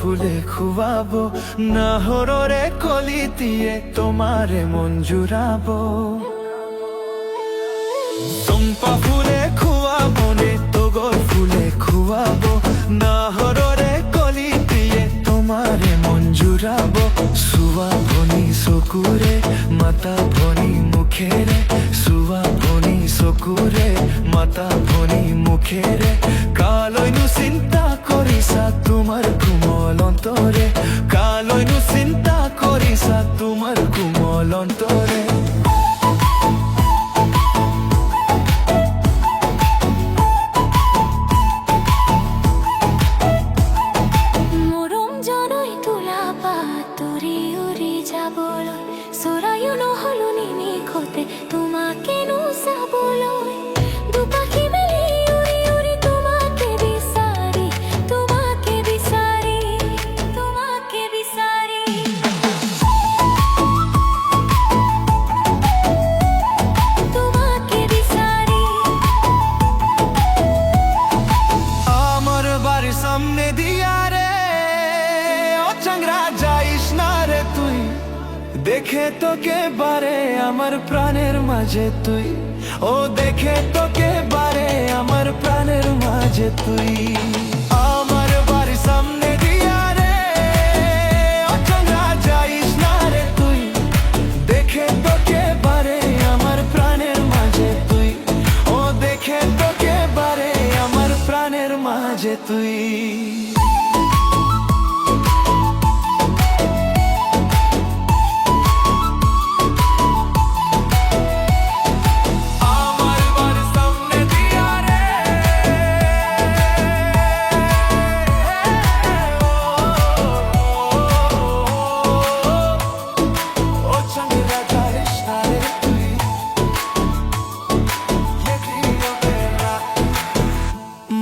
ফুলে খুয়াবো, নাহরে কলি দিয়ে তোমারে মন জুড়াবো। চম্পা ফুলে খুয়াবো নে টগর ফুলে খুয়াবো, নাহরে কলি দিয়ে তোমারে মন জুড়াবো। সুয়া ভনি চকুরে মাতা ভনি মুখেরে, সুয়া ভনি চকুরে মাতা ভনি মুখেরে, কালৈনো চিন্তা কৰিছা তোমাৰ কোমল অন্তৰে, কালৈনো চিন্তা কৰিছা তোমাৰ কোমল অন্তৰে। মৰম জনৈ তোলা পাতৰি উৰি যাবলৈ, চৰায়ো নহলো নিমিষতে তোমাকেনো চাবলৈ। দুপাখি মেলি উৰি উৰি তোমাকে বিচাৰি, তোমাকে বিচাৰি, তোমাকে বিচাৰি। তোমাকে বিচারি আমার বাড়ির সামনে দিয়া রে ও চাংরা যাইস না রে তুই, দেখে তোকে বারে আমার প্রাণের মাঝে তুই, ও দেখে তোকে বারে আমার প্রাণের মাঝে তুই। আমার বাড়ির সামনে দিয়া রে ও চাংরা যাইস না রে তুই, দেখে তোকে বারে আমার প্রাণের মাঝে তুই, ও দেখে তোকে বারে আমার প্রাণের মাঝে তুই।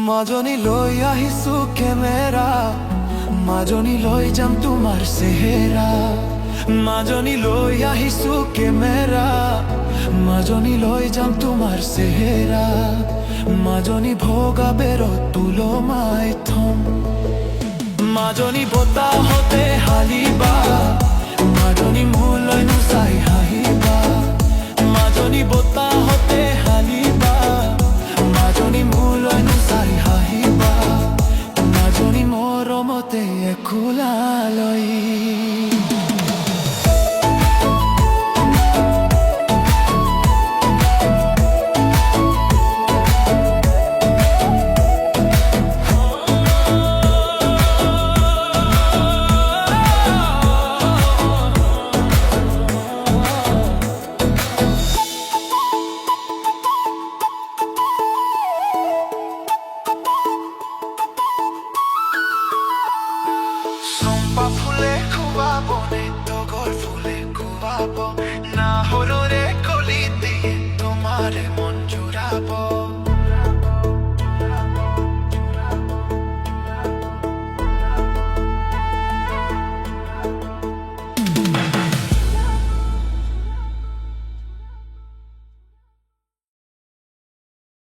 মাজনী লৈ আহিছো কেমেৰা, মাজনী লৈ যাম তোমাৰ চেহেৰা, মাজনী লৈ আহিছো কেমেৰা, মাজনী লৈ যাম তোমাৰ চেহেৰা, মাজনী ভোগা বেৰত তুলমাই থম, মাজনী বতাহতে হালিবা, মাজনী মোলৈ নুচাই হাঁহিবা, মাজনী বতাহতে হালিবা, মাজনী মোলৈ নুচাই হাঁহিবা, মাজনী মৰমতে খোলালৈ। চম্পা ফুলে খুৱাব নে টগৰ ফুলে খুৱাব,